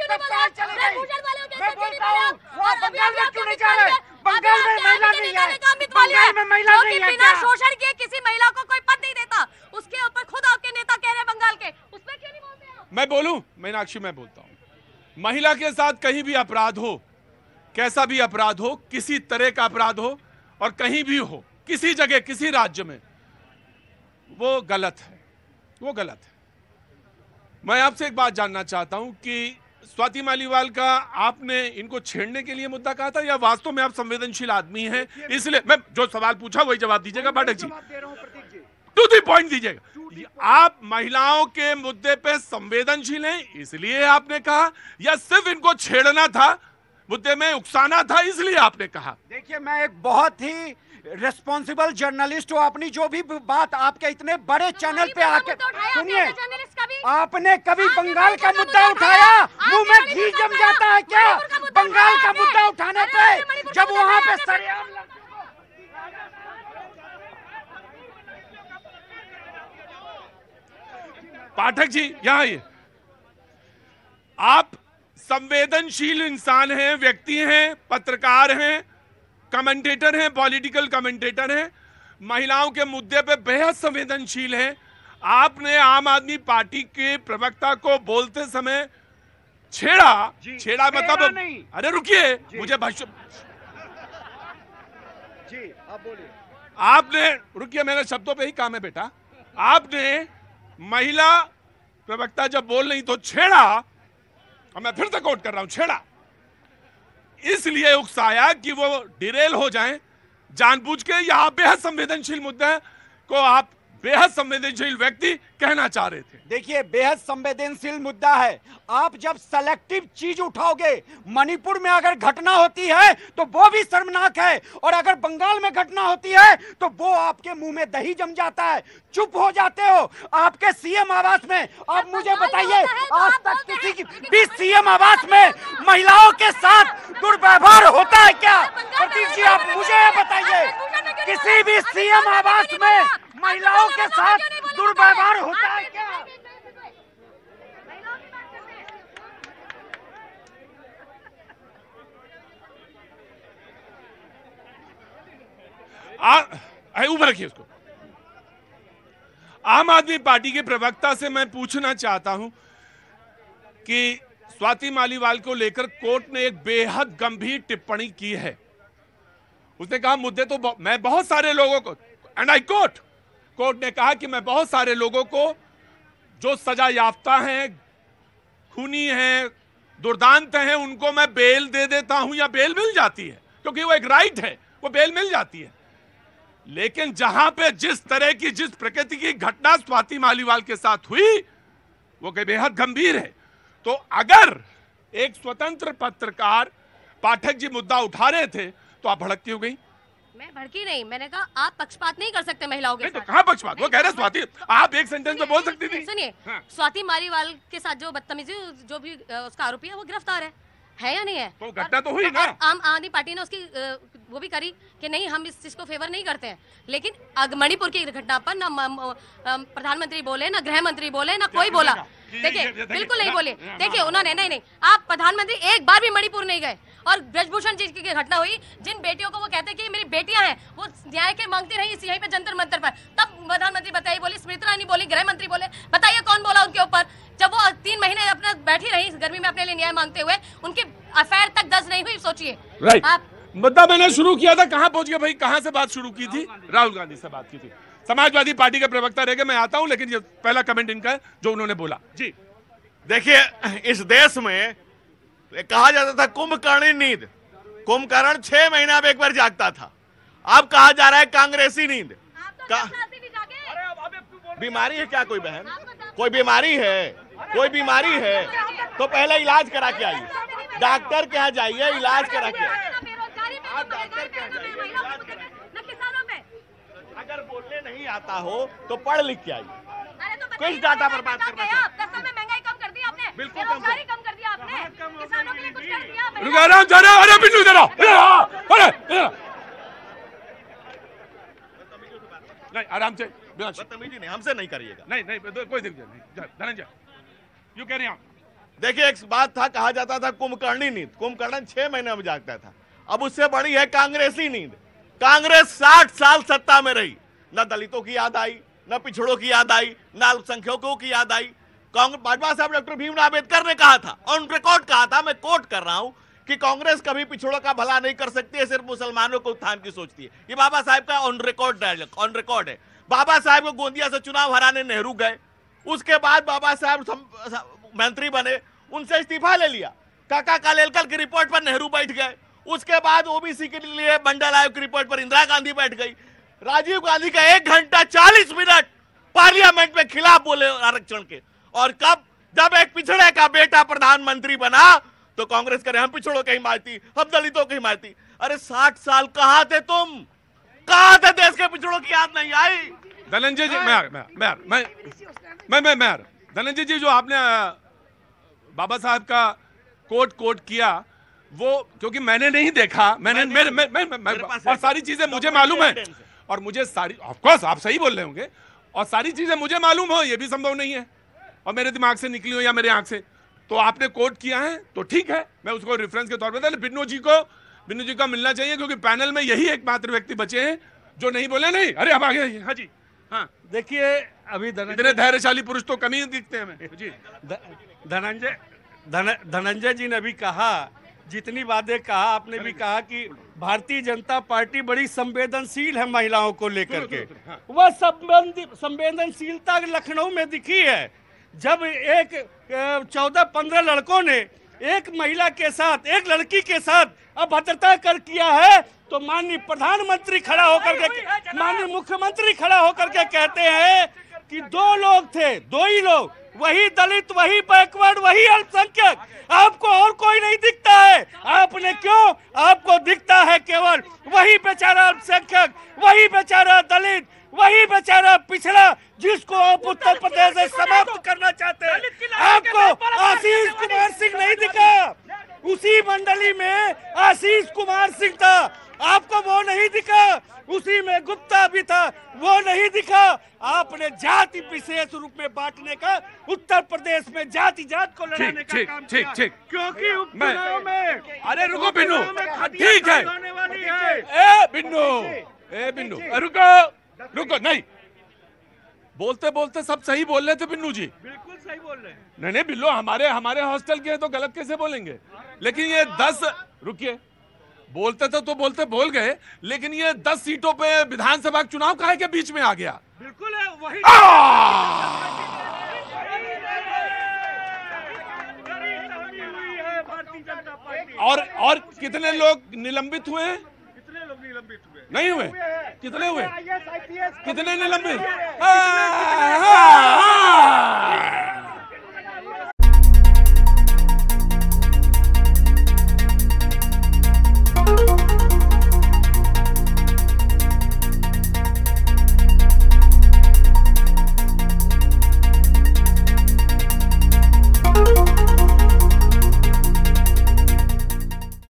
मैं बोलता हूँ वो बंगाल में क्यों नहीं जा रहे? बंगाल में महिला नहीं है, बंगाल में महिला नहीं है क्या? शोषण किए किसी महिला को कोई पद नहीं देता, उसके ऊपर खुद आपके नेता कह रहे हैं बंगाल के, उसमें क्यों नहीं बोलते आप? मैं बोलूं मीनाक्षी, मैं बोलता हूं, महिला के साथ कहीं भी अपराध हो, कैसा भी अपराध हो, किसी तरह का अपराध हो और कहीं भी हो, किसी जगह किसी राज्य में, वो गलत है, वो गलत है। मैं आपसे एक बात जानना चाहता हूं कि स्वाति मालीवाल का आपने इनको छेड़ने के लिए मुद्दा कहा था या वास्तव में आप संवेदनशील आदमी हैं इसलिए? मैं जो सवाल पूछा वही जवाब दीजिएगा Pathak ji, to the point दीजिएगा। आप महिलाओं के मुद्दे पे संवेदनशील हैं इसलिए आपने कहा या सिर्फ इनको छेड़ना था, मुद्दे में उकसाना था इसलिए आपने कहा? देखिए, मैं एक बहुत ही रिस्पॉन्सिबल जर्नलिस्ट हूँ। अपनी जो भी बात आपके इतने बड़े चैनल पे आके सुनिए, आपने कभी बंगाल का मुद्दा उठाया? मुंह में घी जम जाता है क्या बंगाल का मुद्दा उठाने पे, जब वहाँ पे सरेआम? पाठक जी यहाँ आइए। आप संवेदनशील इंसान हैं, व्यक्ति हैं, पत्रकार हैं, कमेंटेटर हैं, पॉलिटिकल कमेंटेटर हैं, महिलाओं के मुद्दे पे बेहद संवेदनशील हैं। आपने आम आदमी पार्टी के प्रवक्ता को बोलते समय छेड़ा मतलब नहीं। अरे रुकिए, मुझे भाष्य जी आप बोलिए। आपने रुकिए, मेरे शब्दों पे ही काम है बेटा। आपने महिला प्रवक्ता जब बोल रही तो छेड़ा, और मैं फिर से कोट कर रहा हूं, छेड़ा इसलिए उकसाया कि वो डिरेल हो जाएं जानबूझ के, या आप बेहद संवेदनशील मुद्दे को आप बेहद संवेदनशील व्यक्ति कहना चाह रहे थे? देखिए, बेहद संवेदनशील मुद्दा है। आप जब सेलेक्टिव चीज उठाओगे, मणिपुर में अगर घटना होती है तो वो भी शर्मनाक है, और अगर बंगाल में घटना होती है तो वो आपके मुंह में दही जम जाता है, चुप हो जाते हो। आपके सीएम आवास में, आप मुझे बताइए, आज तक किसी की भी सीएम आवास में महिलाओं के साथ दुर्व्यवहार होता है क्या? प्रतीक जी आप मुझे बताइए, किसी भी सीएम आवास में महिलाओं के साथ दुर्व्यवहार होता है क्या? ऊपर रखिए उसको। आम आदमी पार्टी के प्रवक्ता से मैं पूछना चाहता हूं कि स्वाति मालीवाल को लेकर कोर्ट ने एक बेहद गंभीर टिप्पणी की है। उसने कहा मुद्दे तो मैं बहुत सारे लोगों को, एंड आई कोर्ट ने कहा कि मैं बहुत सारे लोगों को जो सजा याफ्ता हैं, खूनी हैं, दुर्दांत हैं, उनको मैं बेल दे देता हूं या बेल मिल जाती है, क्योंकि वो एक राइट है, वो बेल मिल जाती है। लेकिन जहां पे जिस तरह की, जिस प्रकृति की घटना स्वाति मालीवाल के साथ हुई वो बेहद गंभीर है। तो अगर एक स्वतंत्र पत्रकार पाठक जी मुद्दा उठा रहे थे तो आप भड़कती हो गई? मैं भड़की नहीं, मैंने कहा आप पक्षपात नहीं कर सकते महिलाओं के साथ। तो कहां पक्षपात? वो कह रहे स्वाति, आप एक सेंटेंस में बोल सकती थी। सुनिए, हाँ। स्वाति मालीवाल के साथ जो बदतमीजी, जो भी उसका आरोपी है वो गिरफ्तार है या नहीं है? तो घटना तो हुई ना। आम आदमी पार्टी ने उसकी वो भी करी कि नहीं हम इस चीज को फेवर नहीं करते हैं, लेकिन मणिपुर की घटना पर ना प्रधानमंत्री बोले, ना गृह मंत्री बोले, ना कोई बोला। देखिए बिल्कुल नहीं बोले। देखिए उन्होंने नहीं, आप प्रधानमंत्री एक बार भी मणिपुर नहीं गए। और ब्रजभूषण जी की घटना हुई, जिन बेटियों को वो कहते कि मेरी बेटियां हैं, वो न्याय के मांगती रही इस यहीं पे जंतर मंतर पर, तब प्रधानमंत्री बताइए बोली, स्मृति ईरानी बोली, गृह मंत्री बोले, बताइए कौन बोला उनके ऊपर? जब वो 3 महीने अपना बैठी रही गर्मी में अपने लिए न्याय मांगते हुए, उनकी अफेयर तक दर्ज नहीं हुई। सोचिए राइट। आप मुद्दा मैंने शुरू किया था, कहां पहुंच गया भाई? कहां से बात शुरू की थी? राहुल गांधी से बात की थी। समाजवादी पार्टी के प्रवक्ता रह गए, मैं आता हूं, लेकिन ये पहला कमेंट इनका है जो उन्होंने बोला। जी देखिए, इस देश में कहा जाता था कुंभकर्णी नींद, कुंभकर्ण 6 महीना में एक बार जागता था। अब कहा जा रहा है कांग्रेसी नींद। बीमारी है क्या कोई बहन? कोई बीमारी है? कोई बीमारी है तो पहले इलाज करा के आइए, डॉक्टर के यहाँ जाइए, इलाज करा के आइए। आप डॉक्टर के यहाँ जाइए, इलाज करा। अगर बोलने नहीं आता हो तो पढ़ लिख के आइए। किस डाटा पर बात करना चाहते हैं? महंगाई कम कर दी आपने, बिल्कुल कम कर दिया आपने, किसानों के लिए कुछ कर दिया? अरे बिल्लू इधर आओ, अरे नहीं, आराम से, बदतमीजी नहीं, हमसे नहीं करिएगा। नहीं कोई दिक्कत नहीं। Dhananjay, you carry on. देखिए, एक बात था, कहा जाता था कुंभकर्णी नींद, कुंभकर्ण 6 महीने में जागता था। अब उससे बड़ी है कांग्रेसी नींद। कांग्रेस 60 साल सत्ता में रही, न दलितों की याद आई, न पिछड़ों की याद आई, न अल्पसंख्यकों की याद आई। कांग्रेस, बाबा साहब डॉक्टर भीमराव अम्बेडकर ने कहा था, ऑन रिकॉर्ड कहा था, मैं कोट कर रहा हूं, कि कांग्रेस कभी पिछड़ों का भला नहीं कर सकती है, सिर्फ मुसलमानों को उत्थान की सोचती है। ये बाबा साहब का on record dialogue, on record है। बाबा साहब को गोंदिया से चुनाव हराने नेहरू गए, उसके बाद बाबा साहब मंत्री बने, उनसे इस्तीफा ले लिया। काका कालेलकर की रिपोर्ट पर नेहरू बैठ गए, उसके बाद ओबीसी के लिए मंडल आयोग की रिपोर्ट पर इंदिरा गांधी बैठ गई। राजीव गांधी का 1 घंटा 40 मिनट पार्लियामेंट में खिलाफ बोले आरक्षण के। और कब, जब एक पिछड़े का बेटा प्रधानमंत्री बना तो कांग्रेस करे हम पिछड़ों की हिमायती, हम दलितों की हिमायती। अरे 60 साल कहां थे तुम, कहां थे? देश के पिछड़ों की याद नहीं आई? धनंजय जी, मैं धनंजय जी, जो आपने बाबा साहब का कोट किया, वो क्योंकि मैंने नहीं देखा, और सारी चीजें मुझे मालूम है, और मुझे सारी, ऑफ कोर्स आप सही बोल रहे होंगे, और सारी चीजें मुझे मालूम हो, ये भी संभव नहीं है, और मेरे दिमाग से निकली हो या मेरे आंख से, तो आपने कोट किया है तो ठीक है, मैं उसको रेफरेंस के तौर पर। बिन्नू जी को मिलना चाहिए, क्योंकि पैनल में यही एकमात्र व्यक्ति बचे हैं जो नहीं बोले। नहीं, अरे अब आगे। हाँ जी, हाँ देखिए, अभी इतने धैर्यशाली पुरुष तो कम ही दिखते हैं हमें जी। धनंजय जी ने भी कहा, जितनी बातें कहा, आपने भी कहा कि भारतीय जनता पार्टी बड़ी संवेदनशील है महिलाओं को लेकर के। वह संवेदनशीलता लखनऊ में दिखी है, जब एक 14-15 लड़कों ने एक महिला के साथ, एक लड़की के साथ अभद्रता कर किया है, तो माननीय प्रधानमंत्री खड़ा होकर के, माननीय मुख्यमंत्री खड़ा होकर के कहते हैं कि 2 लोग थे, 2 ही लोग, वही दलित, वही बैकवर्ड, वही अल्पसंख्यक, आपको और कोई नहीं दिखता है। आपने क्यों, आपको दिखता है केवल वही बेचारा अल्पसंख्यक, वही बेचारा दलित, वही बेचारा पिछड़ा, जिसको आप उत्तर प्रदेश से समाप्त करना चाहते हैं। आपको आशीष कुमार सिंह नहीं दिखा, उसी मंडली में आशीष कुमार सिंह था, आपको वो नहीं दिखा, उसी में गुप्ता भी था, वो नहीं दिखा। आपने जाति विशेष रूप में बांटने का, उत्तर प्रदेश में जाति को लड़ाने का काम किया, क्योंकि उपचुनाव में, अरे रुको बिन्नू, ठीक है, बिन्नू रुको, नहीं, बोलते बोलते सब सही बोल रहे थे बिन्नू जी, बिल्कुल सही बोल रहे हैं। नहीं बिल्लो, हमारे हॉस्टल के हैं तो गलत कैसे बोलेंगे? लेकिन ये 10, रुकिए, बोलते थे तो बोल गए, लेकिन ये 10 सीटों पे विधानसभा चुनाव काहे के बीच में आ गया? बिल्कुल है, वही भारतीय जनता पार्टी। और कितने लोग निलंबित हुए हैं? कितने लोग निलंबित हुए? नहीं हुए, कितने हुए? कितने निलंबित?